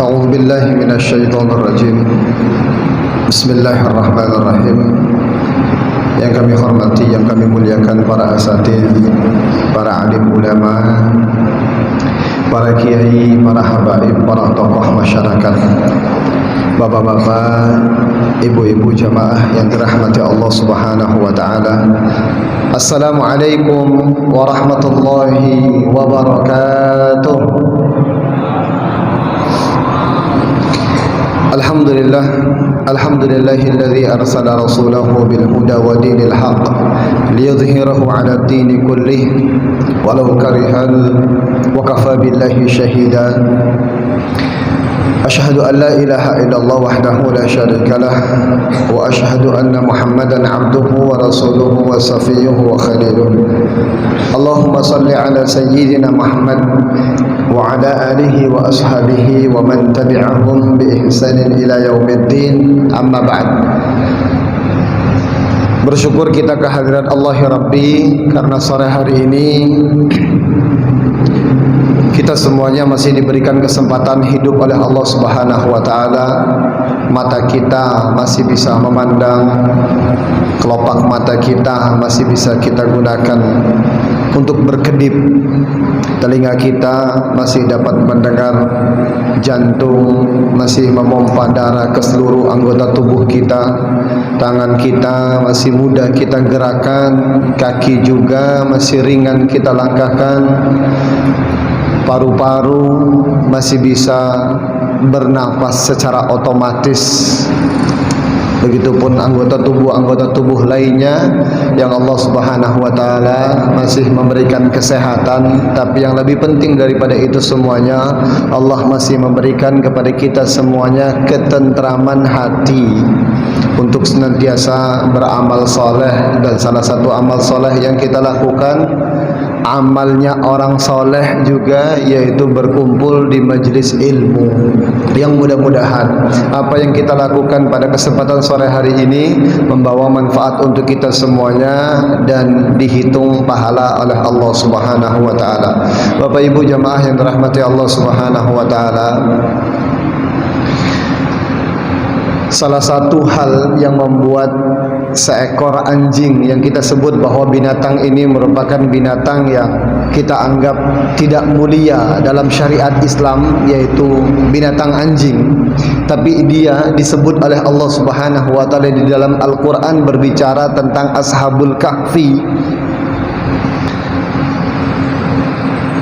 A'udzu billahi minasyaitonir rajim. Bismillahirrahmanirrahim. Yang kami hormati, yang kami muliakan para asatidz, para alim ulama, para kiai, para habaib, para tokoh masyarakat, bapak-bapak, ibu-ibu jamaah yang dirahmati Allah Subhanahu wa taala. Assalamualaikum warahmatullahi wabarakatuh. Alhamdulillahilladzi arsala rasulahu bil huda wa dinil haqq liyudhhirahu 'ala ad-din kullih walau karihal wa kafa billahi shahida. Asyhadu an la ilaha illallah wahdahu la syarika lah wa asyhadu anna Muhammadan 'abduhu wa rasuluhu wa safiyyuhu wa khaliluh. Allahumma salli ala sayyidina Muhammad wa ala alihi wa ashabihi wa man tabi'ahum bi ihsanin ila yaumiddin. Amma ba'd. Bersyukur kita kehadirat Allah ya Rabbi karena sore hari ini kita semuanya masih diberikan kesempatan hidup oleh Allah Subhanahu wa taala. Mata kita masih bisa memandang, kelopak mata kita masih bisa kita gunakan untuk berkedip, telinga kita masih dapat mendengar, jantung masih memompa darah ke seluruh anggota tubuh kita, tangan kita masih mudah kita gerakan, kaki juga masih ringan kita langkahkan, paru-paru masih bisa bernapas secara otomatis. Begitupun anggota tubuh lainnya yang Allah Subhanahu wa taala masih memberikan kesehatan. Tapi yang lebih penting daripada itu semuanya, Allah masih memberikan kepada kita semuanya ketentraman hati untuk senantiasa beramal soleh. Dan salah satu amal soleh yang kita lakukan, amalnya orang soleh juga, yaitu berkumpul di majelis ilmu. Yang mudah-mudahan apa yang kita lakukan pada kesempatan sore hari ini membawa manfaat untuk kita semuanya dan dihitung pahala oleh Allah Subhanahu wa taala. Bapak Ibu jamaah yang dirahmati Allah Subhanahu wa taala, salah satu hal yang membuat seekor anjing yang kita sebut bahwa binatang ini merupakan binatang yang kita anggap tidak mulia dalam syariat Islam, yaitu binatang anjing, tapi dia disebut oleh Allah Subhanahu wa taala di dalam Al-Qur'an berbicara tentang Ashabul Kahfi.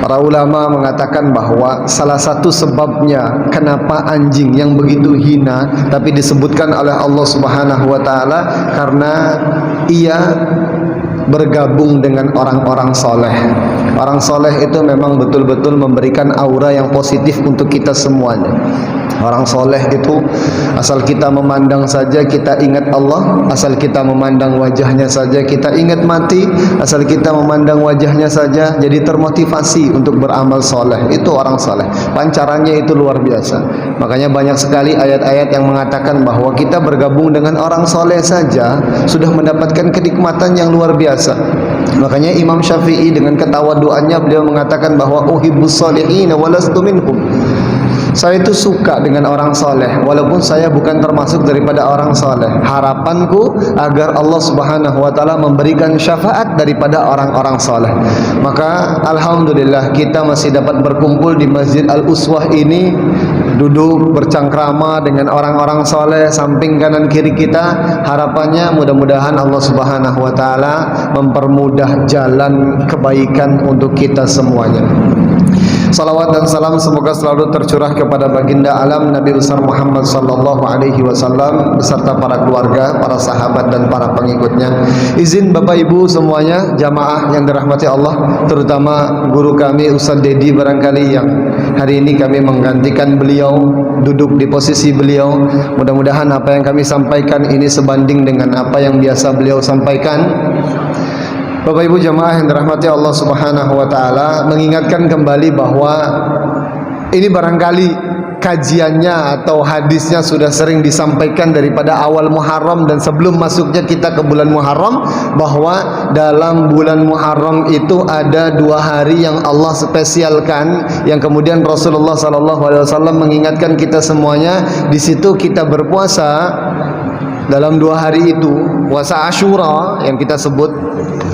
Para ulama mengatakan bahwa salah satu sebabnya kenapa anjing yang begitu hina tapi disebutkan oleh Allah Subhanahu wa taala karena ia bergabung dengan orang-orang soleh. Orang soleh itu memang betul-betul memberikan aura yang positif untuk kita semuanya. Orang soleh itu asal kita memandang saja kita ingat Allah, asal kita memandang wajahnya saja kita ingat mati, asal kita memandang wajahnya saja jadi termotivasi untuk beramal soleh. Itu orang soleh, pancarannya itu luar biasa. Makanya banyak sekali ayat-ayat yang mengatakan bahwa kita bergabung dengan orang soleh saja sudah mendapatkan kenikmatan yang luar biasa. Makanya Imam Syafi'i dengan ketawaduannya beliau mengatakan bahwa uhibbus sholihin wa lastu minhum. Saya itu suka dengan orang soleh walaupun saya bukan termasuk daripada orang soleh. Harapanku agar Allah Subhanahu wa taala memberikan syafaat daripada orang-orang soleh. Maka alhamdulillah kita masih dapat berkumpul di Masjid Al-Uswah ini, duduk bercangkrama dengan orang-orang soleh samping kanan kiri kita. Harapannya mudah-mudahan Allah Subhanahu wa taala mempermudah jalan kebaikan untuk kita semuanya. Salawat dan salam semoga selalu tercurah kepada baginda alam Nabi besar Muhammad sallallahu alaihi wasallam beserta para keluarga, para sahabat dan para pengikutnya. Izin Bapak Ibu semuanya, jamaah yang dirahmati Allah, terutama guru kami Ustaz Dedi barangkali yang hari ini kami menggantikan beliau, duduk di posisi beliau. Mudah-mudahan apa yang kami sampaikan ini sebanding dengan apa yang biasa beliau sampaikan. Bapak Ibu jamaah yang dirahmati Allah Subhanahu wa taala, mengingatkan kembali bahwa ini barangkali kajiannya atau hadisnya sudah sering disampaikan daripada awal Muharram dan sebelum masuknya kita ke bulan Muharram, bahwa dalam bulan Muharram itu ada 2 hari yang Allah spesialkan, yang kemudian Rasulullah SAW mengingatkan kita semuanya. Di situ kita berpuasa dalam 2 hari itu. Puasa Ashura yang kita sebut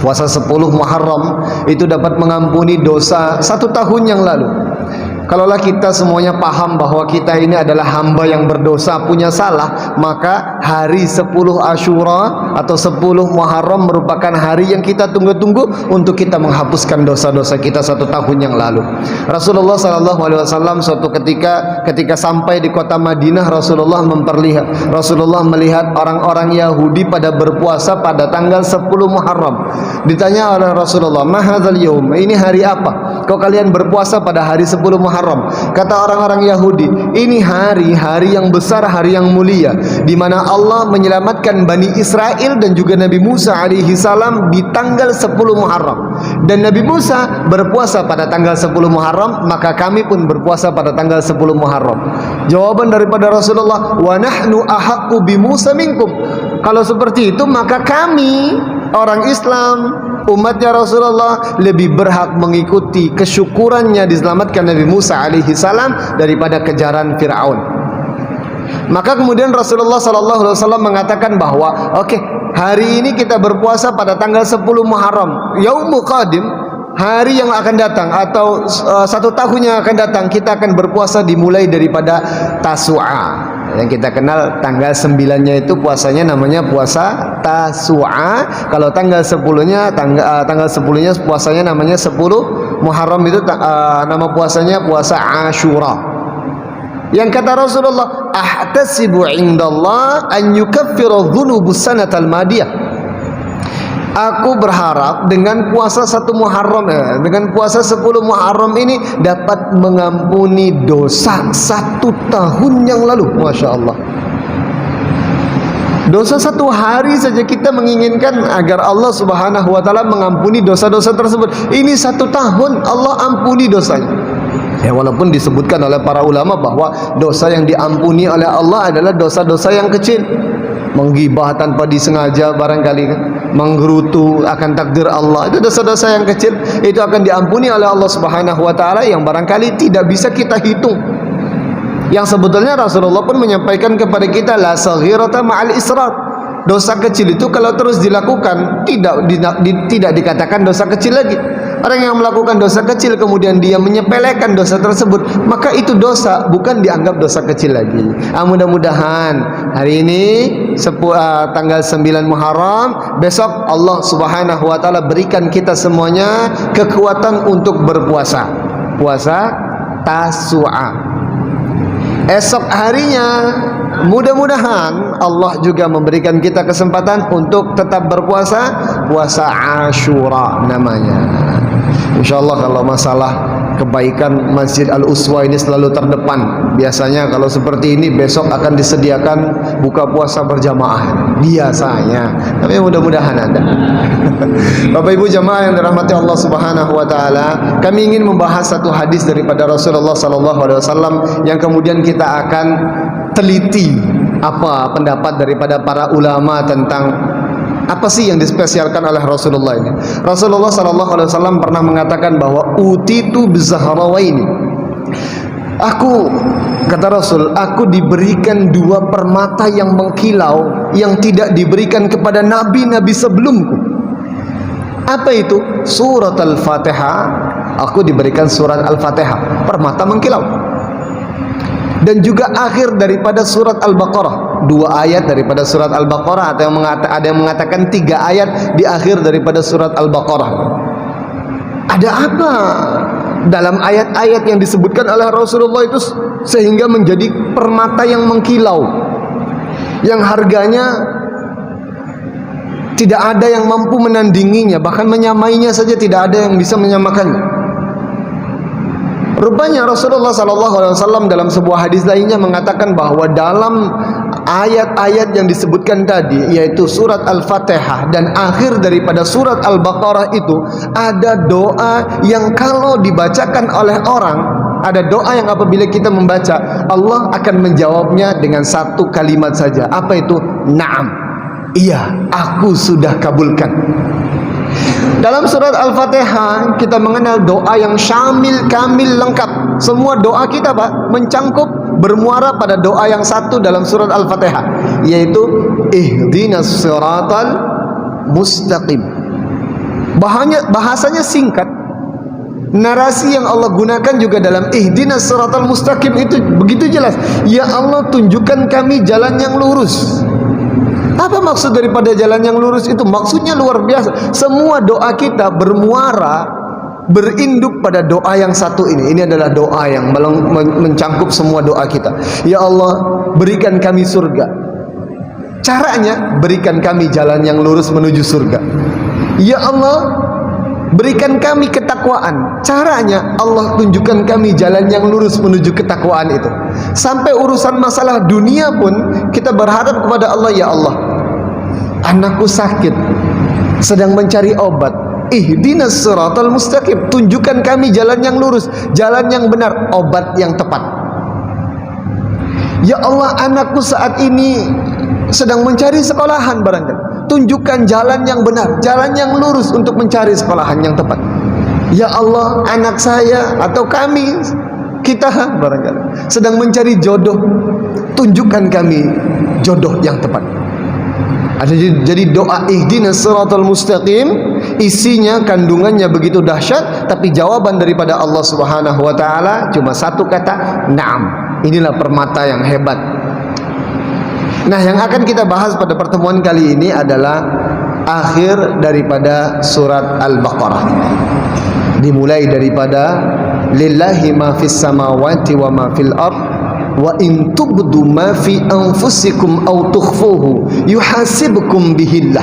puasa 10 Muharram itu dapat mengampuni dosa 1 tahun yang lalu. Kalaulah kita semuanya paham bahwa kita ini adalah hamba yang berdosa, punya salah, maka hari 10 Ashura atau 10 Muharram merupakan hari yang kita tunggu-tunggu untuk kita menghapuskan dosa-dosa kita 1 tahun yang lalu. Rasulullah SAW suatu ketika sampai di kota Madinah, Rasulullah melihat orang-orang Yahudi pada berpuasa pada tanggal 10 Muharram. Ditanya oleh Rasulullah, "Ma hadzal yaum?" Ini hari apa? Kau kalian berpuasa pada hari 10 Muharram. Kata orang-orang Yahudi, ini hari yang besar, hari yang mulia, di mana Allah menyelamatkan Bani Israel dan juga Nabi Musa alaihi salam di tanggal 10 Muharram. Dan Nabi Musa berpuasa pada tanggal 10 Muharram, maka kami pun berpuasa pada tanggal 10 Muharram. Jawaban daripada Rasulullah, "Wa nahnu ahaqqu bi Musa minkum." Kalau seperti itu, maka kami orang Islam, umatnya Rasulullah, lebih berhak mengikuti kesyukurannya diselamatkan Nabi Musa alaihi salam daripada kejaran Fir'aun. Maka kemudian Rasulullah SAW mengatakan bahwa hari ini kita berpuasa pada tanggal 10 Muharram, yaumul qadim, hari yang akan datang atau 1 tahun yang akan datang, kita akan berpuasa dimulai daripada Tasu'a. Yang kita kenal tanggal 9-nya itu puasanya namanya puasa Tasu'a. Kalau tanggal 10-nya puasanya namanya 10 Muharram, itu nama puasanya puasa Ashura. Yang kata Rasulullah, "Ahtasibu indallah an yukaffira dzunubus sanatal madiyah." Aku berharap dengan puasa 1 Muharram dengan puasa 10 Muharram ini dapat mengampuni dosa 1 tahun yang lalu. Masya Allah. Dosa 1 hari saja kita menginginkan agar Allah Subhanahu wa ta'ala mengampuni dosa-dosa tersebut. Ini 1 tahun Allah ampuni dosanya. Ya, walaupun disebutkan oleh para ulama bahwa dosa yang diampuni oleh Allah adalah dosa-dosa yang kecil. Menggibah tanpa disengaja barangkali kan, menggerutu akan takdir Allah, itu dosa-dosa yang kecil, itu akan diampuni oleh Allah Subhanahu wa ta'ala, yang barangkali tidak bisa kita hitung. Yang sebetulnya Rasulullah pun menyampaikan kepada kita, la saghirata ma'al israr. Dosa kecil itu kalau terus dilakukan tidak dikatakan dosa kecil lagi. Orang yang melakukan dosa kecil kemudian dia menyepelekan dosa tersebut, maka itu dosa, bukan dianggap dosa kecil lagi. Mudah-mudahan hari ini tanggal 9 Muharram, besok Allah Subhanahu wa ta'ala berikan kita semuanya kekuatan untuk berpuasa, puasa Tasu'a. Esok harinya mudah-mudahan Allah juga memberikan kita kesempatan untuk tetap berpuasa, puasa Ashura namanya. InsyaAllah kalau masalah kebaikan Masjid Al-Uswa ini selalu terdepan. Biasanya kalau seperti ini besok akan disediakan buka puasa berjamaah biasanya, tapi mudah-mudahan ada. Bapak Ibu jamaah yang dirahmati Allah Subhanahu wa ta'ala, kami ingin membahas satu hadis daripada Rasulullah SAW yang kemudian kita akan teliti apa pendapat daripada para ulama tentang apa sih yang dispesialkan oleh Rasulullah ini. Rasulullah SAW pernah mengatakan bahwa utitu bizahrawaini. Kata Rasul, aku diberikan 2 permata yang mengkilau yang tidak diberikan kepada nabi-nabi sebelumku. Apa itu? Surat Al-Fatihah. Aku diberikan surat Al-Fatihah, permata mengkilau. Dan juga akhir daripada surat Al-Baqarah, 2 ayat daripada surat Al-Baqarah, atau ada yang mengatakan 3 ayat di akhir daripada surat Al-Baqarah. Ada apa dalam ayat-ayat yang disebutkan oleh Rasulullah itu sehingga menjadi permata yang mengkilau, yang harganya tidak ada yang mampu menandinginya, bahkan menyamainya saja tidak ada yang bisa menyamakannya. Rupanya Rasulullah SAW dalam sebuah hadis lainnya mengatakan bahwa dalam ayat-ayat yang disebutkan tadi, yaitu surat Al-Fatihah dan akhir daripada surat Al-Baqarah, itu ada doa yang kalau dibacakan oleh orang ada doa yang apabila kita membaca, Allah akan menjawabnya dengan satu kalimat saja. Apa itu? Naam. Iya, aku sudah kabulkan. Dalam surat Al-Fatihah kita mengenal doa yang syamil, kamil, lengkap. Semua doa kita Pak mencangkup, bermuara pada doa yang satu dalam surat Al-Fatihah, yaitu ihdinas siratal mustaqim. Bahasanya singkat. Narasi yang Allah gunakan juga dalam ihdinas siratal mustaqim itu begitu jelas. Ya Allah, tunjukkan kami jalan yang lurus. Apa maksud daripada jalan yang lurus itu? Maksudnya luar biasa. Semua doa kita bermuara, berinduk pada doa yang satu ini. Ini adalah doa yang mencangkup semua doa kita. Ya Allah, berikan kami surga. Caranya, berikan kami jalan yang lurus menuju surga. Ya Allah, berikan kami ketakwaan. Caranya, Allah tunjukkan kami jalan yang lurus menuju ketakwaan itu. Sampai urusan masalah dunia pun kita berharap kepada Allah, ya Allah, anakku sakit, sedang mencari obat. Ihdinas siratal mustaqim, tunjukkan kami jalan yang lurus, jalan yang benar, obat yang tepat. Ya Allah, anakku saat ini sedang mencari sekolahan barangkali. Tunjukkan jalan yang benar, jalan yang lurus untuk mencari sekolahan yang tepat. Ya Allah, anak saya atau kami, kita barangkali sedang mencari jodoh. Tunjukkan kami jodoh yang tepat. Jadi doa ihdinas siratal mustaqim isinya, kandungannya begitu dahsyat, tapi jawaban daripada Allah Subhanahu wa taala cuma satu kata, na'am. Inilah permata yang hebat. Nah, yang akan kita bahas pada pertemuan kali ini adalah akhir daripada surat Al-Baqarah. Dimulai daripada lillahi ma fis samawati wa ma fil ard wa in tubdu ma fi anfusikum aw tukhfuhu yuhasibkum bihillah.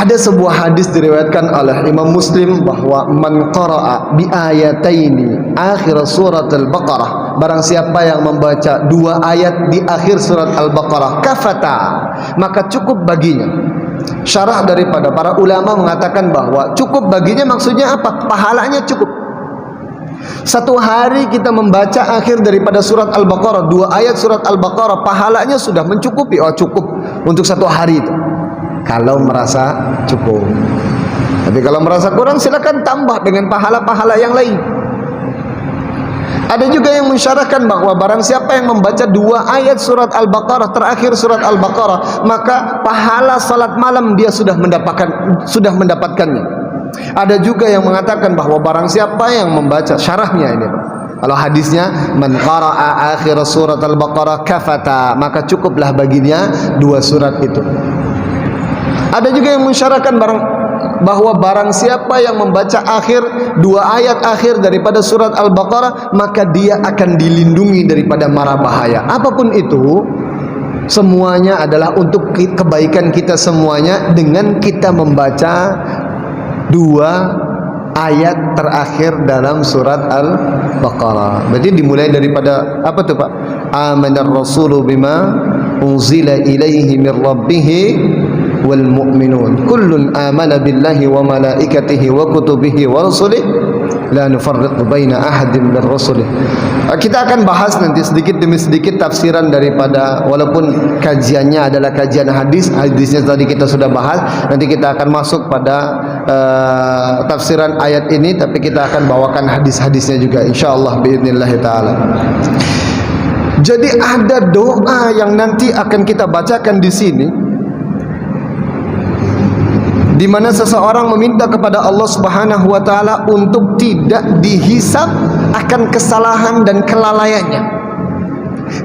Ada sebuah hadis diriwayatkan oleh Imam Muslim bahwa man qara'a bi ayataini akhir surat Al-Baqarah, barang siapa yang membaca dua ayat di akhir surat Al-Baqarah, kafata, maka cukup baginya. Syarah daripada para ulama mengatakan bahwa cukup baginya maksudnya apa? Pahalanya cukup. Satu hari kita membaca akhir daripada surat Al-Baqarah, dua ayat surat Al-Baqarah, pahalanya sudah mencukupi. Oh, cukup untuk satu hari itu, kalau merasa cukup. Tapi kalau merasa kurang, silakan tambah dengan pahala-pahala yang lain. Ada juga yang mensyarahkan bahwa barang siapa yang membaca dua ayat surat Al-Baqarah, terakhir surat Al-Baqarah, maka pahala salat malam dia sudah mendapatkannya. Ada juga yang mengatakan bahwa barang siapa yang membaca, syarahnya ini, kalau hadisnya man qara'a akhir surat Al-Baqarah kafata, maka cukuplah baginya dua surat itu. Ada juga yang mensyarahkan bahwa barang siapa yang membaca akhir dua ayat akhir daripada surat Al-Baqarah, maka dia akan dilindungi daripada mara bahaya. Apapun itu, semuanya adalah untuk kebaikan kita semuanya dengan kita membaca dua ayat terakhir dalam surat Al-Baqarah. Berarti dimulai daripada apa tuh Pak? Amanar rasulu bima unzila ilaihi mir rabbih wal mu'minun kullun amana billahi wa malaikatihi wa kutubihi wa rusulihi la nufarriqu baina ahadin min rusulih. Kita akan bahas nanti sedikit demi sedikit tafsiran daripada, walaupun kajiannya adalah kajian hadisnya tadi kita sudah bahas. Nanti kita akan masuk pada tafsiran ayat ini, tapi kita akan bawakan hadis-hadisnya juga insyaallah biidznillah taala. Jadi ada doa yang nanti akan kita bacakan di sini, di mana seseorang meminta kepada Allah Subhanahu wa taala untuk tidak dihisab akan kesalahan dan kelalaiannya.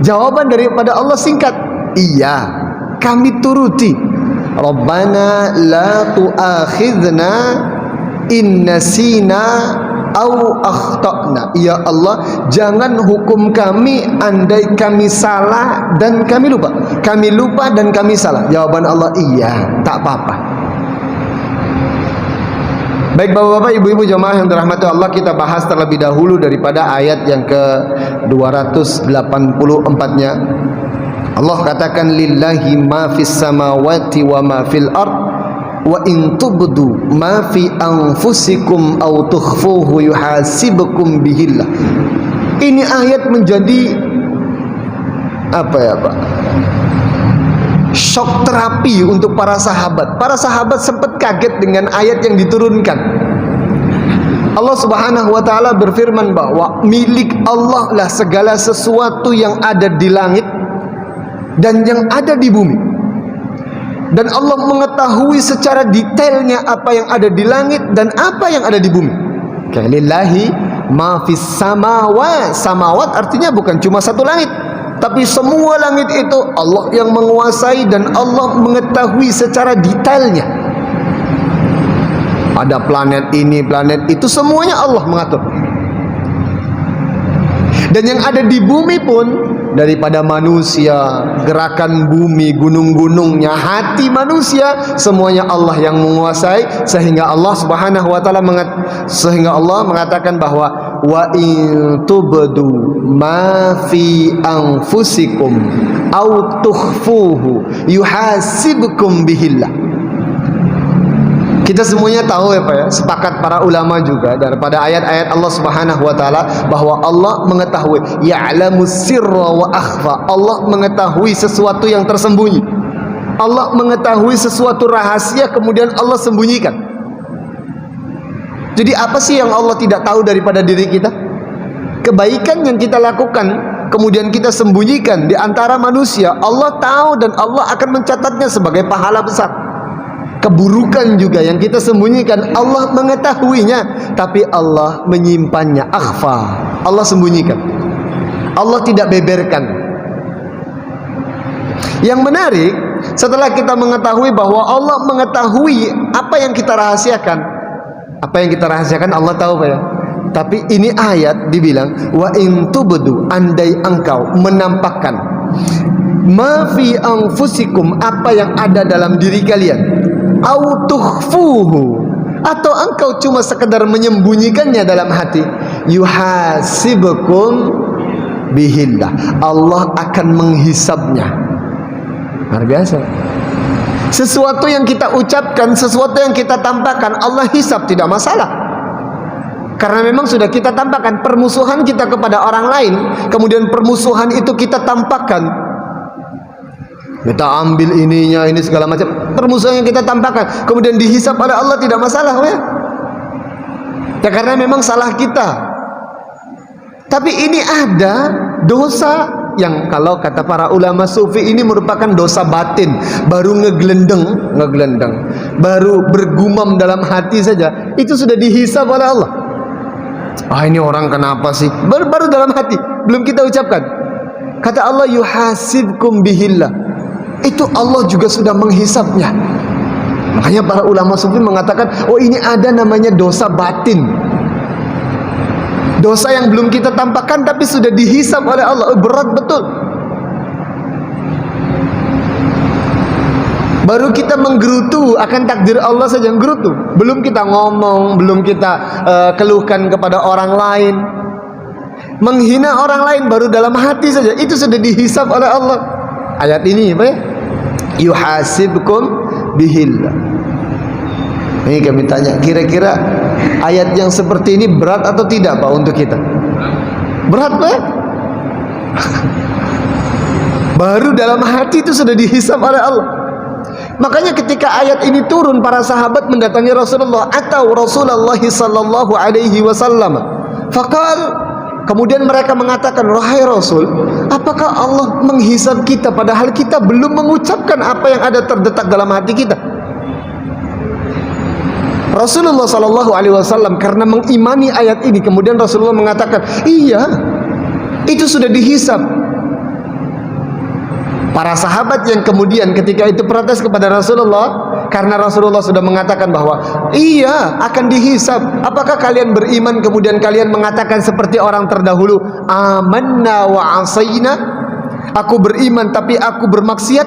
Jawaban daripada Allah singkat, iya, kami turuti. Rabbana la tu'akhidna in nasina au akhtana. Ya Allah, jangan hukum kami andai kami salah dan kami lupa. Kami lupa dan kami salah. Jawaban Allah, iya, tak apa-apa. Baik bapak-bapak, ibu-ibu jemaah yang dirahmati Allah, kita bahas terlebih dahulu daripada ayat yang ke 284-nya. Allah katakan lillahi ma fis samawati wa ma fil ard wa in tubdu ma fi anfusikum aw tukhfuhu yuhasibukum bihillah. Ini ayat menjadi apa ya Pak? Shock terapi untuk para sahabat. Para sahabat sempat kaget dengan ayat yang diturunkan. Allah Subhanahu wa taala berfirman bahwa milik Allah lah segala sesuatu yang ada di langit dan yang ada di bumi. Dan Allah mengetahui secara detailnya apa yang ada di langit dan apa yang ada di bumi. Lillahi ma fis samawat. Samawat artinya bukan cuma satu langit, tapi semua langit itu Allah yang menguasai dan Allah mengetahui secara detailnya. Ada planet ini, planet itu, semuanya Allah mengatur. Dan yang ada di bumi pun, daripada manusia, gerakan bumi, gunung-gunungnya, hati manusia, semuanya Allah yang menguasai. Sehingga Allah Subhanahu wa taala mengatakan bahwa wa in tubdu ma fi anfusikum aw tukhfuhu yuhasibkum bihillah. Kita semuanya tahu ya Pak ya, sepakat para ulama juga daripada ayat-ayat Allah Subhanahu wa taala bahwa Allah mengetahui, ya'lamus sirra wa akhfa. Allah mengetahui sesuatu yang tersembunyi. Allah mengetahui sesuatu rahasia kemudian Allah sembunyikan. Jadi apa sih yang Allah tidak tahu daripada diri kita? Kebaikan yang kita lakukan kemudian kita sembunyikan di antara manusia, Allah tahu dan Allah akan mencatatnya sebagai pahala besar. Keburukan juga yang kita sembunyikan, Allah mengetahuinya, tapi Allah menyimpannya. Akhfa, Allah sembunyikan, Allah tidak beberkan. Yang menarik, setelah kita mengetahui bahwa Allah mengetahui apa yang kita rahasiakan, Allah tahu Pak ya. Tapi ini ayat dibilang wa in tubdu, andai engkau menampakkan ma fi anfusikum, apa yang ada dalam diri kalian, au tukhfuhu, atau engkau cuma sekedar menyembunyikannya dalam hati, yuhasibukum bihillah, Allah akan menghisabnya. Luar biasa. Sesuatu yang kita ucapkan, sesuatu yang kita tampakkan, Allah hisab, tidak masalah. Karena memang sudah kita tampakkan permusuhan kita kepada orang lain, kemudian permusuhan itu kita tampakkan, kita ambil ininya, ini segala macam permusuhan yang kita tampakkan, kemudian dihisab oleh Allah, tidak masalah ya. Ya karena memang salah kita. Tapi ini ada dosa yang kalau kata para ulama sufi ini merupakan dosa batin, baru ngeglendeng, baru bergumam dalam hati saja, itu sudah dihisab oleh Allah. Ini orang kenapa sih? Baru dalam hati, belum kita ucapkan. Kata Allah yuhasibkum bihillah, itu Allah juga sudah menghisapnya. Makanya para ulama sufi mengatakan, oh ini ada namanya dosa batin, dosa yang belum kita tampakkan tapi sudah dihisap oleh Allah. Berat betul. Baru kita menggerutu akan takdir Allah saja, menggerutu. Belum kita ngomong, belum kita keluhkan kepada orang lain, menghina orang lain, baru dalam hati saja itu sudah dihisap oleh Allah. Ayat ini apa ya? Yuhasibkum bihillah. Ini kami tanya, kira-kira ayat yang seperti ini berat atau tidak Pak untuk kita? Berat Pak ya? Baru dalam hati itu sudah dihisap oleh Allah. Makanya ketika ayat ini turun, para sahabat mendatangi Rasulullah atau Rasulullah sallallahu alaihi wasallam. Faqal, kemudian mereka mengatakan, wahai Rasul, apakah Allah menghisab kita padahal kita belum mengucapkan apa yang ada terdetak dalam hati kita? Rasulullah sallallahu alaihi wasallam karena mengimani ayat ini, kemudian Rasulullah mengatakan, iya, itu sudah dihisab. Para sahabat yang kemudian ketika itu protes kepada Rasulullah karena Rasulullah sudah mengatakan bahwa iya akan dihisab. Apakah kalian beriman kemudian kalian mengatakan seperti orang terdahulu, amanna wa asaina, aku beriman tapi aku bermaksiat?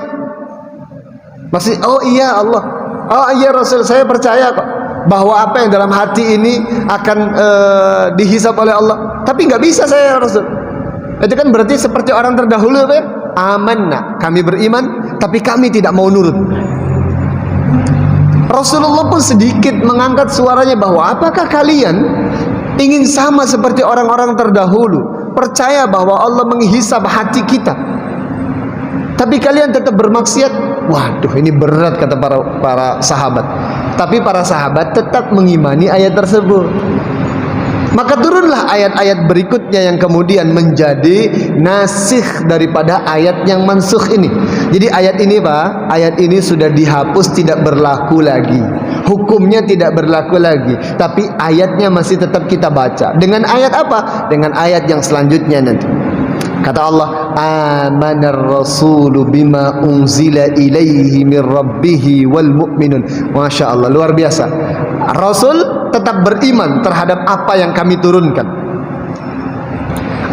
Masih, oh iya Allah, oh iya Rasul, saya percaya kok bahwa apa yang dalam hati ini akan dihisab oleh Allah. Tapi nggak bisa saya Rasul. Itu kan berarti seperti orang terdahulu ya. Amanna, kami beriman tapi kami tidak mau nurut. Rasulullah pun sedikit mengangkat suaranya bahwa apakah kalian ingin sama seperti orang-orang terdahulu, percaya bahwa Allah menghisab hati kita, tapi kalian tetap bermaksiat? Waduh, ini berat kata para sahabat. Tapi para sahabat tetap mengimani ayat tersebut. Maka turunlah ayat-ayat berikutnya yang kemudian menjadi nasikh daripada ayat yang mansukh ini. Jadi ayat ini Pak, ayat ini sudah dihapus, tidak berlaku lagi. Hukumnya tidak berlaku lagi, tapi ayatnya masih tetap kita baca. Dengan ayat apa? Dengan ayat yang selanjutnya nanti. Kata Allah, amanar rasulu bima unzila ilaihi min rabbihi wal mu'minun. Masya Allah, luar biasa. Rasul tetap beriman terhadap apa yang kami turunkan.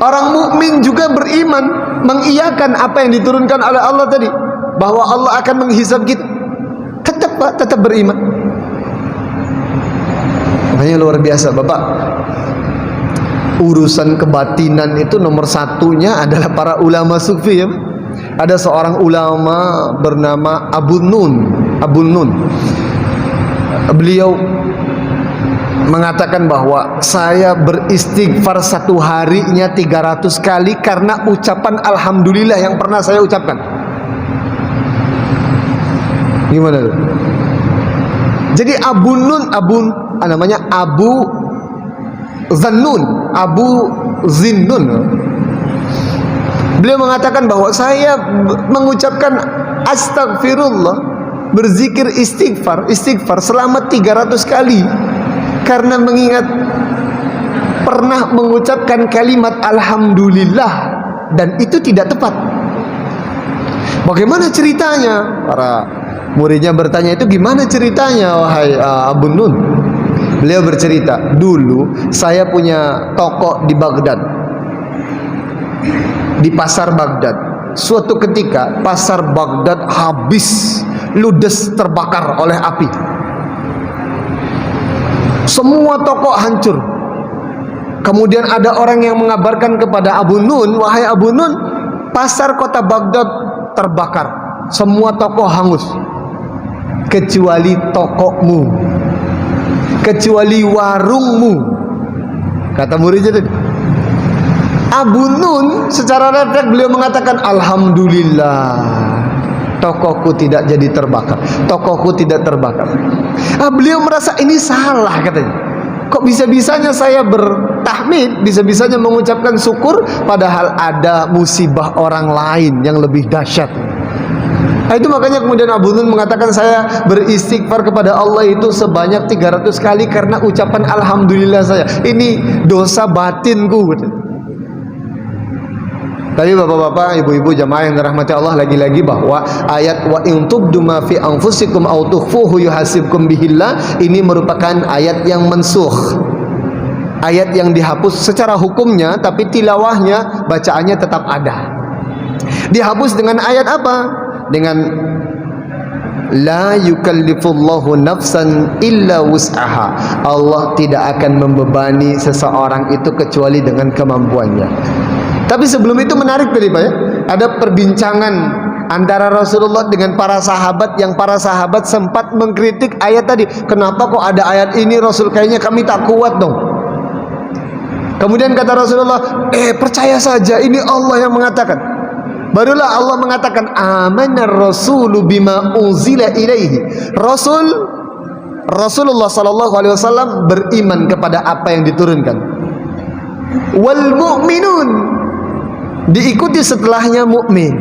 Orang mukmin juga beriman, mengiyakan apa yang diturunkan oleh Allah tadi, bahwa Allah akan menghisab kita. Tetap Pak, tetap beriman. Makanya luar biasa Bapak. Urusan kebatinan itu nomor satunya adalah para ulama sufi ya. Ada seorang ulama bernama Abu Nun. Beliau mengatakan bahwa saya beristighfar satu harinya 300 kali karena ucapan alhamdulillah yang pernah saya ucapkan. Gimana? Jadi namanya Abu Zinnun. Beliau mengatakan bahwa saya mengucapkan astagfirullah, berzikir istighfar selama 300 kali karena mengingat pernah mengucapkan kalimat alhamdulillah dan itu tidak tepat. Bagaimana ceritanya? Para muridnya bertanya, itu gimana ceritanya wahai Abu Nun? Beliau bercerita, dulu saya punya toko di Baghdad, di pasar Baghdad. Suatu ketika pasar Baghdad habis, ludes, terbakar oleh api. Semua toko hancur. Kemudian ada orang yang mengabarkan kepada Abu Nun, wahai Abu Nun, pasar kota Baghdad terbakar, semua toko hangus, kecuali tokomu, kecuali warungmu. Kata muridnya tadi. Abu Nun secara refleks beliau mengatakan alhamdulillah, tokoku tidak jadi terbakar, tokoku tidak terbakar. Beliau merasa ini salah katanya. Kok bisa-bisanya saya bertahmid, bisa-bisanya mengucapkan syukur, padahal ada musibah orang lain yang lebih dahsyat. Itu makanya kemudian Abu Nun mengatakan saya beristighfar kepada Allah itu sebanyak 300 kali karena ucapan alhamdulillah saya. Ini dosa batinku. Tapi bapak-bapak, ibu-ibu, jamaah yang dirahmati Allah, lagi-lagi bahwa ayat wa in tubdu ma fi anfusikum aw tukhfuhu yuhasibkum bihillah ini merupakan ayat yang mansukh. Ayat yang dihapus secara hukumnya, tapi tilawahnya, bacaannya tetap ada. Dihapus dengan ayat apa? Dengan la yukallifullahu nafsan illa wus'aha. Allah tidak akan membebani seseorang itu kecuali dengan kemampuannya. Tapi sebelum itu menarik tadi Pak ya, ada perbincangan antara Rasulullah dengan para sahabat, yang para sahabat sempat mengkritik ayat tadi. Kenapa kok ada ayat ini Rasul, kayaknya kami tak kuat dong. Kemudian kata Rasulullah, percaya saja ini Allah yang mengatakan. Barulah Allah mengatakan amanar rasulu bima unzila ilaihi. Rasulullah sallallahu alaihi wasallam beriman kepada apa yang diturunkan. Wal mu'minun, diikuti setelahnya mukmin.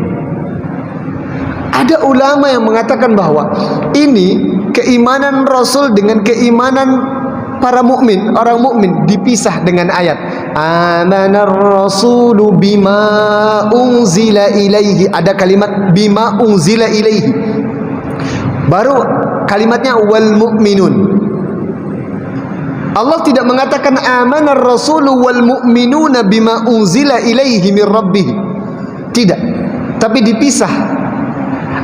Ada ulama yang mengatakan bahwa ini keimanan Rasul dengan keimanan para mukmin, orang mukmin dipisah dengan ayat amanar rasulu bima unzila ilaihi. Ada kalimat bima unzila ilaihi, baru kalimatnya wal mu'minun. Allah tidak mengatakan amanar rasulu wal mu'minuna bima unzila ilaihi min rabbih. Tidak, tapi dipisah.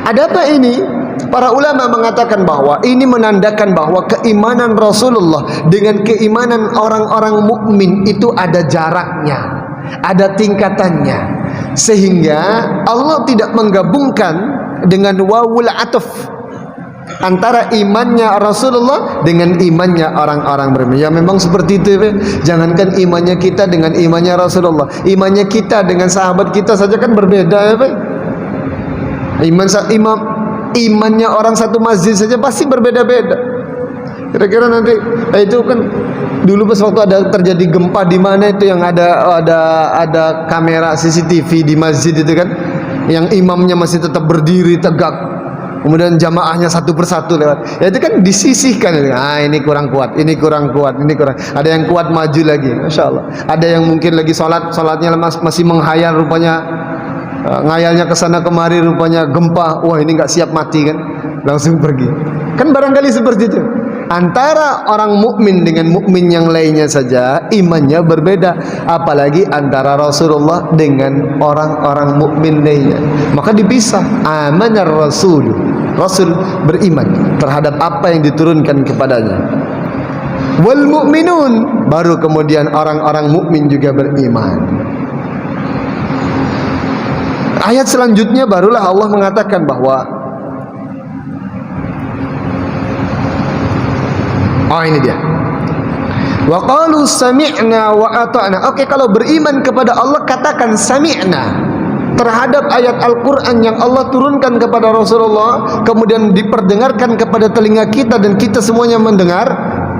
Ada apa ini? Para ulama mengatakan bahwa ini menandakan bahwa keimanan Rasulullah dengan keimanan orang-orang mukmin itu ada jaraknya, ada tingkatannya, sehingga Allah tidak menggabungkan dengan wawul atuf. antara imannya Rasulullah dengan imannya orang-orang beriman. Ya memang seperti itu ya. Jangankan imannya kita dengan imannya Rasulullah, imannya kita dengan sahabat kita saja kan berbeda ya Pak. Imannya orang satu masjid saja pasti berbeda-beda. Kira-kira nanti itu kan dulu pas waktu ada terjadi gempa di mana itu yang ada kamera CCTV di masjid itu kan, yang imamnya masih tetap berdiri tegak, kemudian jamaahnya satu persatu lewat. Ya itu kan disisihkan. Ini kurang kuat, ini kurang kuat, ini kurang. Ada yang kuat maju lagi, masya Allah. Ada yang mungkin lagi sholatnya masih menghayal rupanya, ngayalnya ke sana kemari rupanya gempa. Wah ini nggak siap mati kan, langsung pergi. Kan barangkali seperti itu. Antara orang mukmin dengan mukmin yang lainnya saja imannya berbeda, apalagi antara Rasulullah dengan orang-orang mukmin lainnya. Maka dipisah. Amanar Rasul, Rasul beriman terhadap apa yang diturunkan kepadanya. Wal mu'minun, baru kemudian orang-orang mukmin juga beriman. Ayat selanjutnya barulah Allah mengatakan bahwa ini dia. Wa qalu sami'na wa ata'na. Oke, kalau beriman kepada Allah katakan sami'na terhadap ayat Al-Qur'an yang Allah turunkan kepada Rasulullah, kemudian diperdengarkan kepada telinga kita dan kita semuanya mendengar,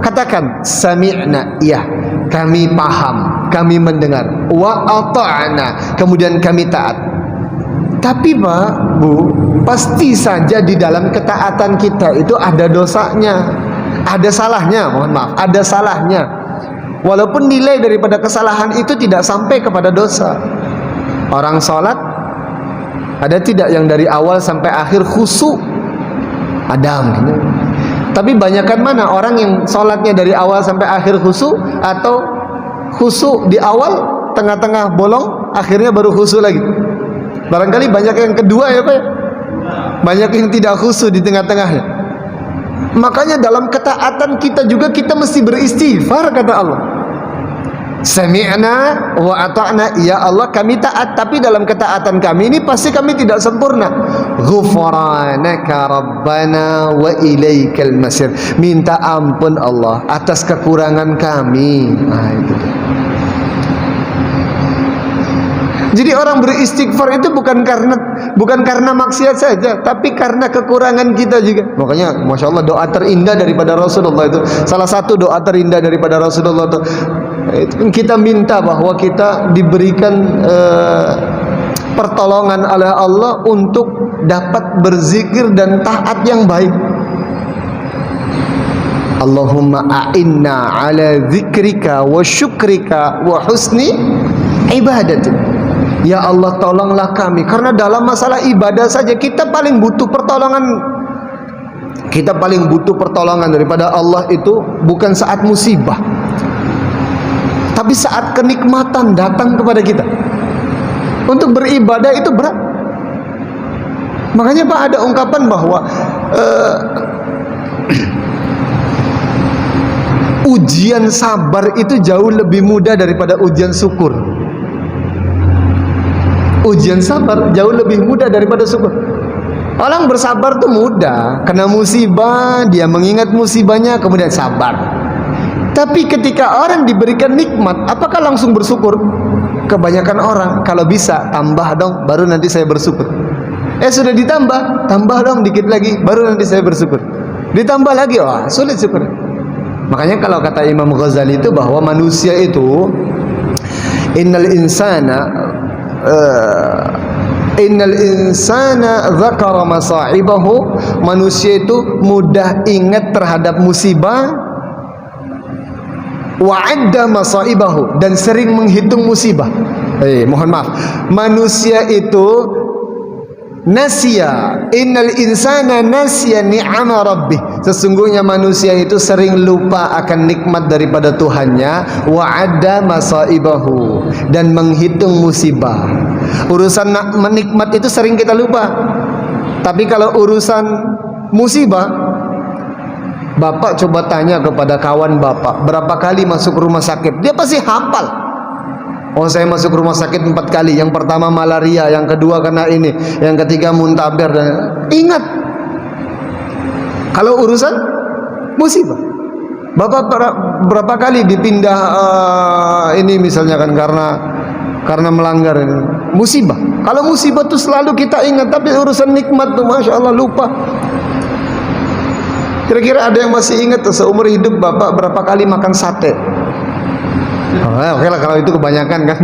katakan sami'na, iya, kami paham, kami mendengar. Wa ata'na, kemudian kami taat. Tapi Pak, Bu, pasti saja di dalam ketaatan kita itu ada dosanya. Ada salahnya, mohon maaf, ada salahnya. Walaupun nilai daripada kesalahan itu tidak sampai kepada dosa. Orang sholat, ada tidak yang dari awal sampai akhir khusyuk? Ada mungkin. Tapi banyakkan mana orang yang sholatnya dari awal sampai akhir khusyuk, atau khusyuk di awal, tengah-tengah bolong, akhirnya baru khusyuk lagi. Barangkali banyak yang kedua ya Pak. Banyak yang tidak khusyuk di tengah-tengahnya. Makanya dalam ketaatan kita juga kita mesti beristighfar, kata Allah. Sami'na wa ata'na, ya Allah kami taat, tapi dalam ketaatan kami ini pasti kami tidak sempurna. Ghufranaka rabbana wa ilaikal masir. Minta ampun Allah atas kekurangan kami. Itu dia. Jadi orang beristighfar itu bukan karena maksiat saja, tapi karena kekurangan kita juga. Makanya masya Allah doa terindah daripada Rasulullah itu, salah satu doa terindah daripada Rasulullah itu kita minta bahwa kita diberikan pertolongan oleh Allah untuk dapat berzikir dan taat yang baik. Allahumma a'inna ala zikrika wa syukrika wa husni ibadatik. Ya Allah tolonglah kami, karena dalam masalah ibadah saja kita paling butuh pertolongan. Kita paling butuh pertolongan daripada Allah itu bukan saat musibah, tapi saat kenikmatan datang kepada kita. Untuk beribadah itu berat. Makanya Pak ada ungkapan bahwa ujian sabar itu jauh lebih mudah daripada ujian syukur. Ujian sabar jauh lebih mudah daripada syukur. Orang bersabar itu mudah, kena musibah dia mengingat musibahnya kemudian sabar. Tapi ketika orang diberikan nikmat, apakah langsung bersyukur? Kebanyakan orang kalau bisa tambah dong baru nanti saya bersyukur. Sudah ditambah, tambah dong dikit lagi baru nanti saya bersyukur. Ditambah lagi, wah sulit syukur. Makanya kalau kata Imam Ghazali itu bahwa manusia itu innal insana dzakara masaibahu, manusia itu mudah ingat terhadap musibah, wa'adda masaibahu, dan sering menghitung musibah. Mohon maaf, manusia itu nasya, innal insana nasya ni'ama rabbih, sesungguhnya manusia itu sering lupa akan nikmat daripada Tuhannya, wa'adda masaibahu, dan menghitung musibah. Urusan menikmat itu sering kita lupa, tapi kalau urusan musibah, Bapak coba tanya kepada kawan Bapak berapa kali masuk rumah sakit, dia pasti hafal. Oh saya masuk rumah sakit 4 kali, yang pertama malaria, yang kedua karena ini, yang ketiga muntaber, dan ingat. Kalau urusan musibah, Bapak berapa kali dipindah ini misalnya kan karena melanggar ini. Musibah. Kalau musibah tuh selalu kita ingat, tapi urusan nikmat tuh Masya Allah lupa. Kira-kira ada yang masih ingat tuh seumur hidup Bapak berapa kali makan sate? Oke lah kalau itu kebanyakan kan.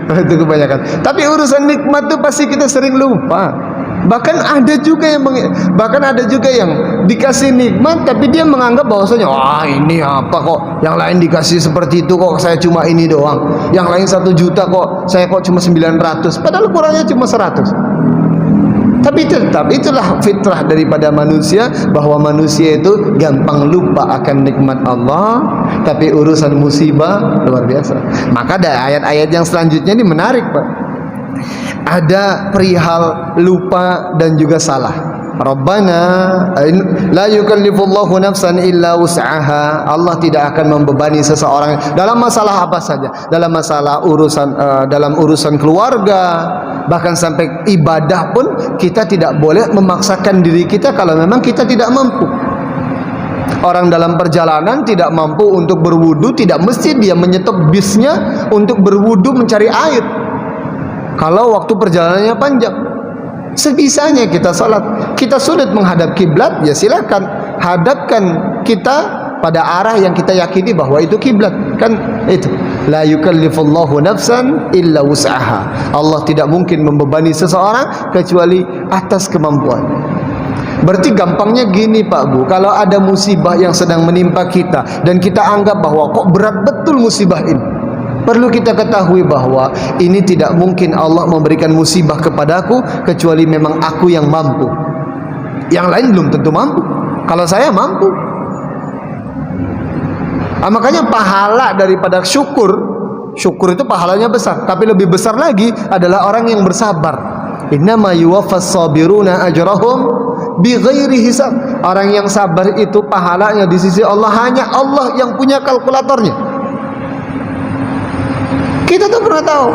Kalau itu kebanyakan. Tapi urusan nikmat tuh pasti kita sering lupa. Bahkan ada juga yang dikasih nikmat tapi dia menganggap bahwasanya wah ini apa kok, yang lain dikasih seperti itu kok saya cuma ini doang, yang lain 1 juta kok saya kok cuma 900, padahal kurangnya cuma 100. Tapi tetap itulah fitrah daripada manusia, bahwa manusia itu gampang lupa akan nikmat Allah, tapi urusan musibah luar biasa. Maka ada ayat-ayat yang selanjutnya ini menarik, Pak. Ada perihal lupa dan juga salah. Rabbana la yukallifullahu nafsan illa wus'aha. Allah tidak akan membebani seseorang dalam masalah apa saja, dalam masalah dalam urusan keluarga, bahkan sampai ibadah pun kita tidak boleh memaksakan diri kita kalau memang kita tidak mampu. Orang dalam perjalanan tidak mampu untuk berwudu, tidak mesti dia menyetop bisnya untuk berwudu mencari air. Kalau waktu perjalanannya panjang, sebisanya kita salat. Kita sulit menghadap kiblat, ya silakan hadapkan kita pada arah yang kita yakini bahwa itu kiblat. Kan itu. La yukallifullahu nafsan illa wus'aha. Allah tidak mungkin membebani seseorang kecuali atas kemampuan. Berarti gampangnya gini Pak Bu, kalau ada musibah yang sedang menimpa kita dan kita anggap bahwa kok berat betul musibah ini, perlu kita ketahui bahwa ini tidak mungkin Allah memberikan musibah kepadaku kecuali memang aku yang mampu. Yang lain belum tentu mampu. Kalau saya mampu. Makanya pahala daripada syukur itu pahalanya besar. Tapi lebih besar lagi adalah orang yang bersabar. Innama yuwaffas sabiruna ajrahum bighairi hisab. Orang yang sabar itu pahalanya di sisi Allah, hanya Allah yang punya kalkulatornya. Kita tuh pernah tahu,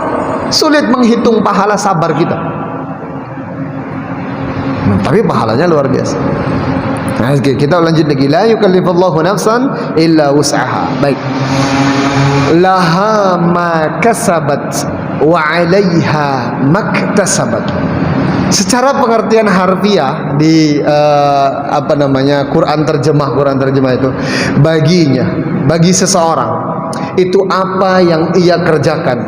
sulit menghitung pahala sabar kita. Tapi pahalanya luar biasa. Nah, kita lanjut lagi. La yukallifullahu nafsan illa wus'aha. Baik. Laha ma kasabat wa 'alaiha maktasabat. Secara pengertian harfiah di Quran terjemah itu, bagi seseorang itu apa yang ia kerjakan,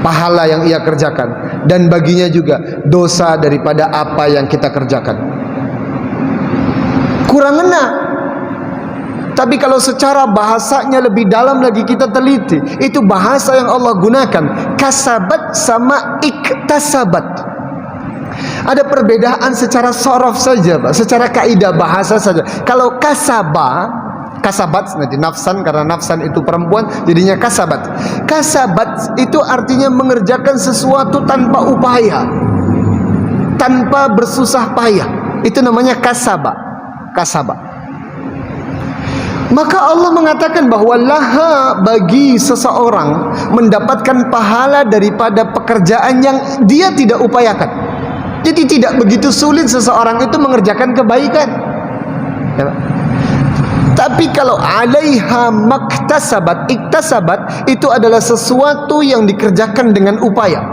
pahala yang ia kerjakan, dan baginya juga dosa daripada apa yang kita kerjakan. Kurang ngena. Tapi kalau secara bahasanya lebih dalam lagi kita teliti, itu bahasa yang Allah gunakan, kasabat sama iktasabat. Ada perbedaan secara sorof saja Pak, secara kaidah bahasa saja. Kalau kasabat nanti nafsan, karena nafsan itu perempuan jadinya kasabat. Kasabat itu artinya mengerjakan sesuatu tanpa upaya, tanpa bersusah payah. Itu namanya kasaba. Maka Allah mengatakan bahwa laha, bagi seseorang mendapatkan pahala daripada pekerjaan yang dia tidak upayakan. Jadi tidak begitu sulit seseorang itu mengerjakan kebaikan. Tapi kalau 'alaiha maktasabat, iktasabat, itu adalah sesuatu yang dikerjakan dengan upaya.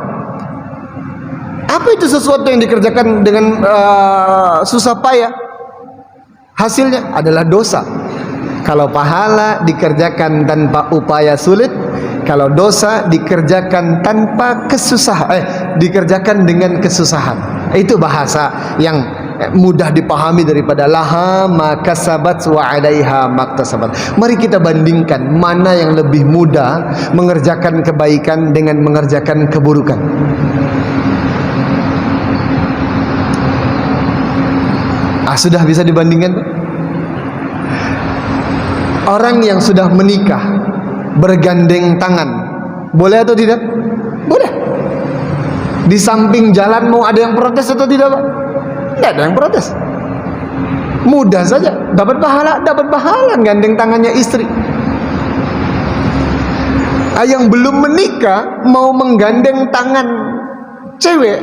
Apa itu sesuatu yang dikerjakan dengan susah payah? Hasilnya adalah dosa. Kalau pahala dikerjakan tanpa upaya sulit, kalau dosa dikerjakan tanpa dikerjakan dengan kesusahan. Itu bahasa yang mudah dipahami daripada laha ma kasabat wa 'alaiha maktasabat. Mari kita bandingkan mana yang lebih mudah mengerjakan kebaikan dengan mengerjakan keburukan. Sudah bisa dibandingkan? Orang yang sudah menikah bergandeng tangan, boleh atau tidak? Boleh. Di samping jalan mau ada yang protes atau tidak Pak? Tidak ada yang protes. Mudah saja, dapat pahala gandeng tangannya istri. Yang belum menikah mau menggandeng tangan cewek,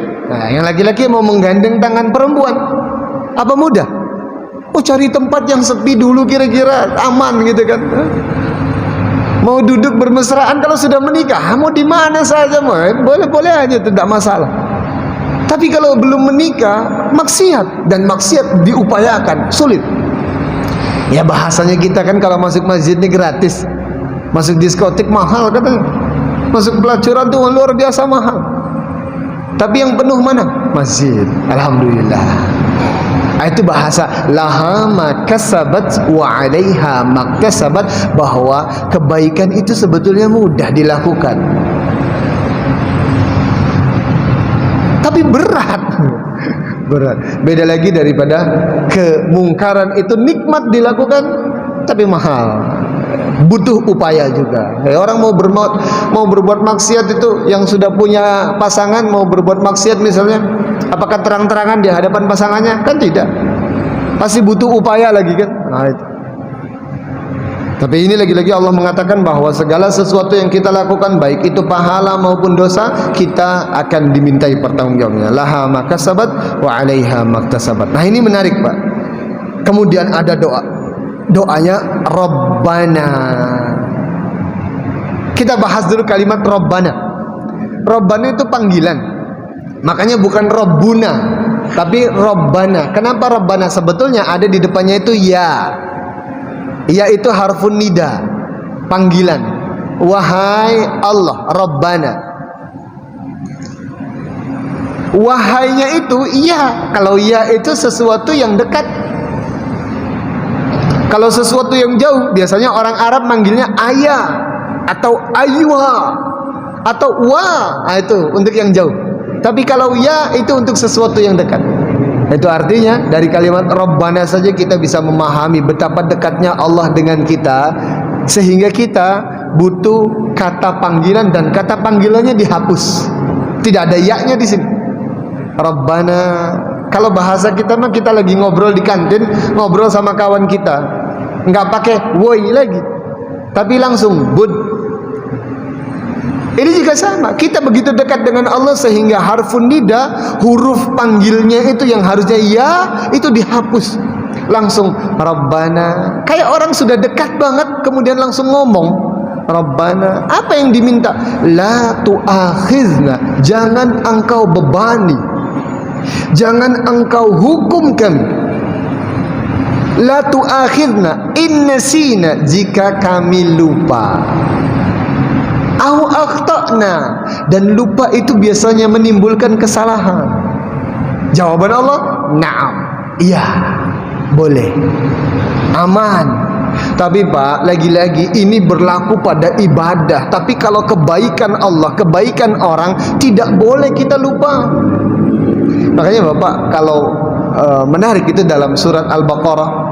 yang laki-laki mau menggandeng tangan perempuan, apa mudah? Oh, cari tempat yang sepi dulu kira-kira aman gitu kan. Mau duduk bermesraan kalau sudah menikah, mau di mana saja mau, boleh-boleh aja, tidak masalah. Tapi kalau belum menikah, maksiat, dan maksiat diupayakan, sulit. Ya bahasanya kita kan kalau masuk masjid ini gratis, masuk diskotik mahal katanya, masuk pelacuran tuh luar biasa mahal. Tapi yang penuh mana? Masjid. Alhamdulillah. Itu bahasa laha makasabat wa 'alaiha maktasabat, bahwa kebaikan itu sebetulnya mudah dilakukan. Tapi berat. Berat. Beda lagi daripada kemungkaran, itu nikmat dilakukan tapi mahal. Butuh upaya juga. Orang mau berbuat maksiat itu, yang sudah punya pasangan mau berbuat maksiat misalnya, apakah terang-terangan di hadapan pasangannya? Kan tidak. Pasti butuh upaya lagi kan. Nah, itu. Tapi ini lagi-lagi Allah mengatakan bahwa segala sesuatu yang kita lakukan, baik itu pahala maupun dosa, kita akan dimintai pertanggungjawabannya. Laha makasabat wa 'alaiha maktasabat. Nah, ini menarik, Pak. Kemudian ada doanya Rabbana. Kita bahas dulu kalimat Rabbana. Rabbana itu panggilan. Makanya bukan Rabbuna, tapi Rabbana. Kenapa Rabbana? Sebetulnya ada di depannya itu ya. Ya itu harfun nida, panggilan. Wahai Allah, Rabbana. Wahainya itu iya. Kalau iya itu sesuatu yang dekat. Kalau sesuatu yang jauh, biasanya orang Arab manggilnya ayah atau aywa atau wa. Nah, itu untuk yang jauh. Tapi kalau ya itu untuk sesuatu yang dekat. Itu artinya dari kalimat Rabbana saja kita bisa memahami betapa dekatnya Allah dengan kita, sehingga kita butuh kata panggilan, dan kata panggilannya dihapus. Tidak ada ya-nya di sini. Rabbana. Kalau bahasa kita mah, kita lagi ngobrol di kantin, ngobrol sama kawan kita, nggak pakai woi lagi, tapi langsung bud. Ini juga sama. Kita begitu dekat dengan Allah sehingga harfun nida, huruf panggilnya itu yang harusnya ya, itu dihapus. Langsung Rabbana. Kayak orang sudah dekat banget kemudian langsung ngomong Rabbana. Apa yang diminta? La tu'akhizna. Jangan engkau bebani, jangan engkau hukum kami. La tu'akhizna in nasina, jika kami lupa. Au akhtana, dan lupa itu biasanya menimbulkan kesalahan. Jawaban Allah, na'am, iya, boleh, aman. Tapi Pak, lagi-lagi ini berlaku pada ibadah. Tapi kalau kebaikan Allah, kebaikan orang, tidak boleh kita lupa. Makanya Bapak, kalau menarik itu dalam surat Al-Baqarah.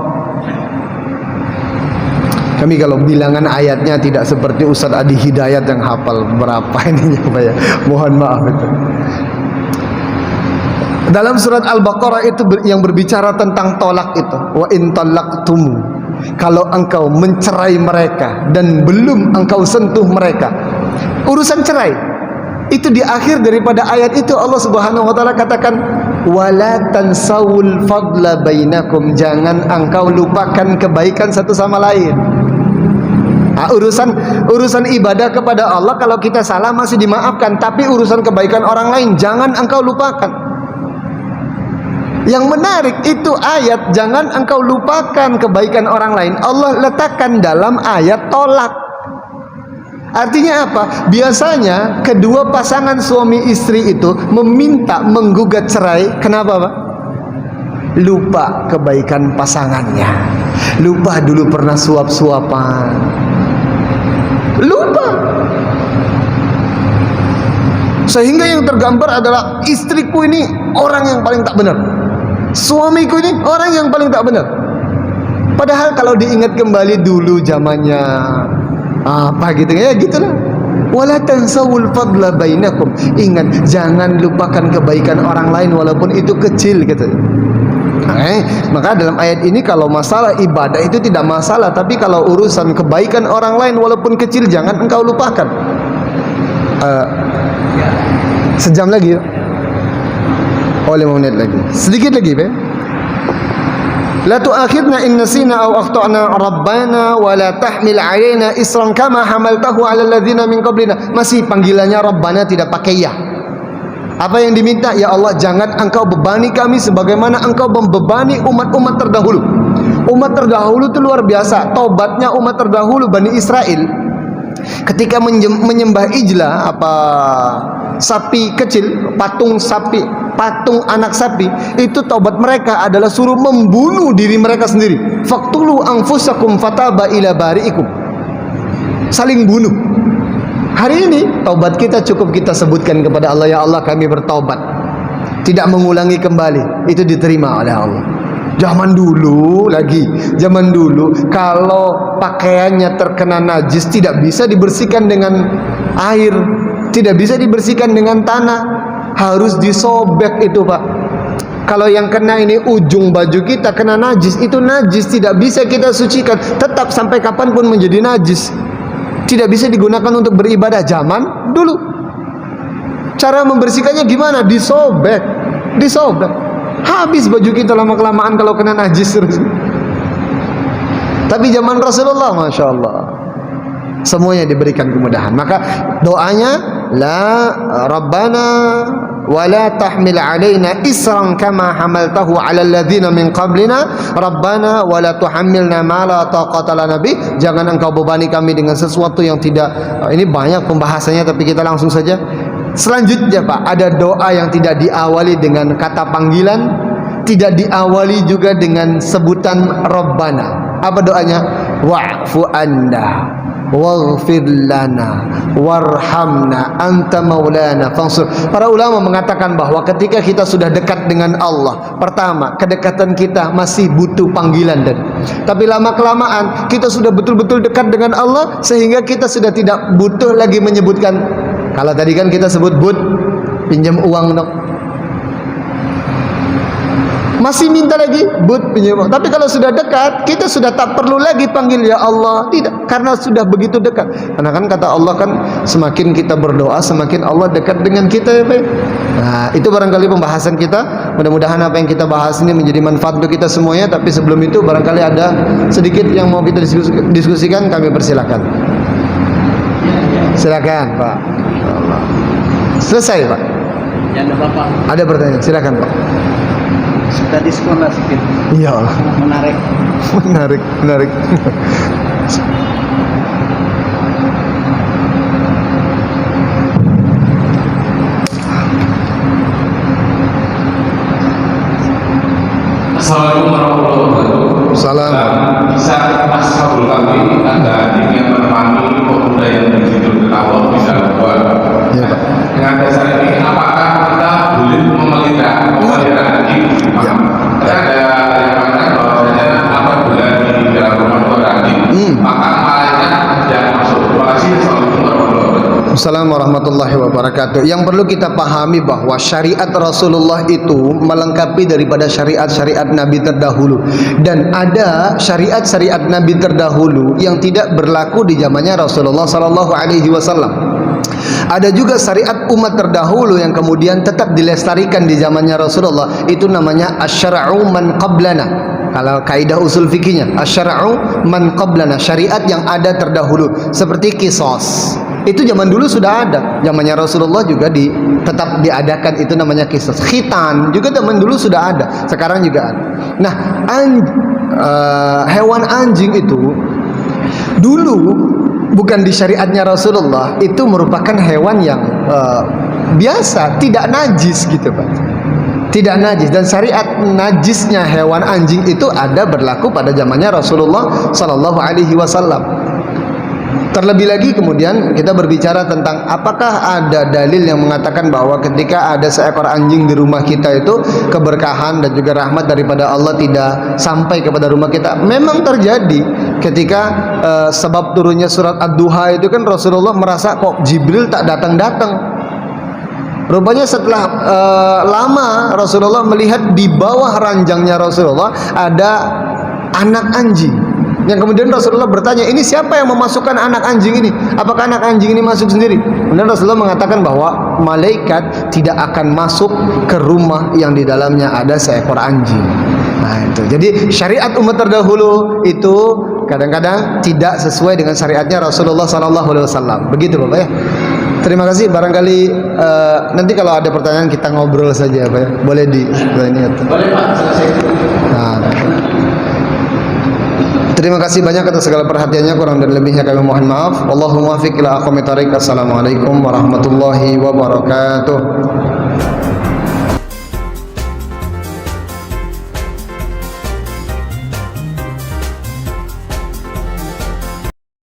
Kami kalau bilangan ayatnya tidak seperti Ustaz Adi Hidayat yang hafal berapa ini Pak ya. Mohon maaf itu. Dalam surat Al-Baqarah itu yang berbicara tentang tolak itu. Wa in talaqtum. Kalau engkau mencerai mereka dan belum engkau sentuh mereka. Urusan cerai. Itu di akhir daripada ayat itu Allah Subhanahu wa taala katakan wala tansawul fadla bainakum. Jangan engkau lupakan kebaikan satu sama lain. Nah, urusan ibadah kepada Allah kalau kita salah masih dimaafkan, tapi urusan kebaikan orang lain jangan engkau lupakan. Yang menarik itu ayat jangan engkau lupakan kebaikan orang lain, Allah letakkan dalam ayat tolak. Artinya apa? Biasanya kedua pasangan suami istri itu meminta menggugat cerai. Kenapa Pak? Lupa kebaikan pasangannya, lupa dulu pernah suap-suapan, lupa. Sehingga yang tergambar adalah istriku ini orang yang paling tak benar, suamiku ini orang yang paling tak benar. Padahal kalau diingat kembali dulu zamannya apa gitu ya, gitulah. Wala tansawul fadla bainakum. Ingat, jangan lupakan kebaikan orang lain walaupun itu kecil gitu. Maka dalam ayat ini kalau masalah ibadah itu tidak masalah, tapi kalau urusan kebaikan orang lain walaupun kecil jangan engkau lupakan. Sejam lagi, 5 menit lagi, sedikit lagi, Pak. La tu'akhidna in nasina aw akhtana rabbana wa la tahmil 'alaina isran kama hamaltahu 'alal ladzina min qablina. Masih panggilannya rabbana, tidak pakai ya. Apa yang diminta? Ya Allah, jangan engkau bebani kami sebagaimana engkau membebani umat-umat terdahulu. Umat terdahulu itu luar biasa. Taubatnya umat terdahulu Bani Israel ketika menyembah ijlah, sapi kecil, patung sapi, patung anak sapi, itu taubat mereka adalah suruh membunuh diri mereka sendiri. Faqtulu anfusakum fataba ila bari'ikum. Saling bunuh. Hari ini taubat kita cukup kita sebutkan kepada Allah, ya Allah kami bertaubat, tidak mengulangi kembali. Itu diterima oleh Allah. Zaman dulu kalau pakaiannya terkena najis tidak bisa dibersihkan dengan air, tidak bisa dibersihkan dengan tanah, harus disobek itu Pak. Kalau yang kena ini ujung baju kita kena najis, itu najis, tidak bisa kita sucikan, tetap sampai kapanpun menjadi najis, tidak bisa digunakan untuk beribadah. Zaman dulu cara membersihkannya gimana? Disobek. Habis baju kita lama-kelamaan kalau kena najis terus. Tapi zaman Rasulullah, Masya Allah, semuanya diberikan kemudahan. Maka doanya, la Rabbana wa la tahmil alaina isran kama hamaltahu ala alladhina min qablina Rabbana wa la tuhammilna ma la taqata lana bih. Jangan engkau bebani kami dengan sesuatu yang tidak. Ini banyak pembahasannya, tapi kita langsung saja. Selanjutnya Pak, ada doa yang tidak diawali dengan kata panggilan, tidak diawali juga dengan sebutan Rabbana. Apa doanya? Wa'fu anna waghfir lana warhamna anta maulana fansur. Para ulama mengatakan bahwa ketika kita sudah dekat dengan Allah, pertama, kedekatan kita masih butuh panggilan, tapi lama-kelamaan kita sudah betul-betul dekat dengan Allah sehingga kita sudah tidak butuh lagi menyebutkan. Kalau tadi kan kita sebut, bud, pinjam uang dong, masih minta lagi, bud, pinjam uang. Tapi kalau sudah dekat, kita sudah tak perlu lagi panggil ya Allah, tidak, karena sudah begitu dekat. Karena kan kata Allah kan, semakin kita berdoa semakin Allah dekat dengan kita, ya Pak. Nah, itu barangkali pembahasan kita. Mudah-mudahan apa yang kita bahas ini menjadi manfaat untuk kita semuanya. Tapi sebelum itu barangkali ada sedikit yang mau kita diskusikan, kami persilakan. Silakan Pak. Selesai Pak? Ya, ada Bapak. Ada pertanyaan, silakan Pak. Sudah diskon lah sedikit. Iya. Menarik. Assalamualaikum warahmatullahi wabarakatuh. Salam. Bisa ashabul kahfi Anda ingin menemani pemuda yang berjudul ketawa bisa buat. Iya Pak. Dengan dasar ini apakah kita boleh memelihara anjing? Ya. Ada yang mengatakan bahwasanya apabila di dalam rumah ada anjing, maka malaikat yang masuk. Terima kasih. Assalamualaikum warahmatullahi wabarakatuh. Assalamualaikum warahmatullahi wabarakatuh. Yang perlu kita pahami bahwa syariat Rasulullah itu melengkapi daripada syariat-syariat Nabi terdahulu, dan ada syariat-syariat Nabi terdahulu yang tidak berlaku di zamannya Rasulullah sallallahu alaihi wasallam. Ada juga syariat umat terdahulu yang kemudian tetap dilestarikan di zamannya Rasulullah. Itu namanya asy-syar'u man qablana. Kalau kaidah usul fikihnya, asy-syar'u man qablana, syariat yang ada terdahulu. Seperti qisas, itu zaman dulu sudah ada, zamannya Rasulullah juga tetap diadakan, itu namanya qisas. Khitan juga zaman dulu sudah ada, sekarang juga ada. Nah, hewan anjing itu dulu bukan di syariatnya Rasulullah, itu merupakan hewan yang biasa, tidak najis gitu Pak. Tidak najis, dan syariat najisnya hewan anjing itu ada berlaku pada zamannya Rasulullah sallallahu alaihi wasallam. Terlebih lagi kemudian kita berbicara tentang apakah ada dalil yang mengatakan bahwa ketika ada seekor anjing di rumah kita itu keberkahan dan juga rahmat daripada Allah tidak sampai kepada rumah kita. Memang terjadi ketika sebab turunnya surat Ad-Duha itu kan Rasulullah merasa kok Jibril tak datang-datang. Rupanya setelah lama Rasulullah melihat di bawah ranjangnya Rasulullah ada anak anjing, yang kemudian Rasulullah bertanya, ini siapa yang memasukkan anak anjing ini? Apakah anak anjing ini masuk sendiri? Kemudian Rasulullah mengatakan bahwa malaikat tidak akan masuk ke rumah yang di dalamnya ada seekor anjing. Nah itu. Jadi syariat umat terdahulu itu kadang-kadang tidak sesuai dengan syariatnya Rasulullah SAW. Begitu Bapak ya. Terima kasih. Barangkali nanti kalau ada pertanyaan kita ngobrol saja Pak ya. Boleh di ini. Boleh Pak, selesai. Nah, terima kasih banyak atas segala perhatiannya. Kurang dan lebihnya kami mohon maaf. Allahumma fiq ila aqwamit thariq. Assalamualaikum warahmatullahi wabarakatuh.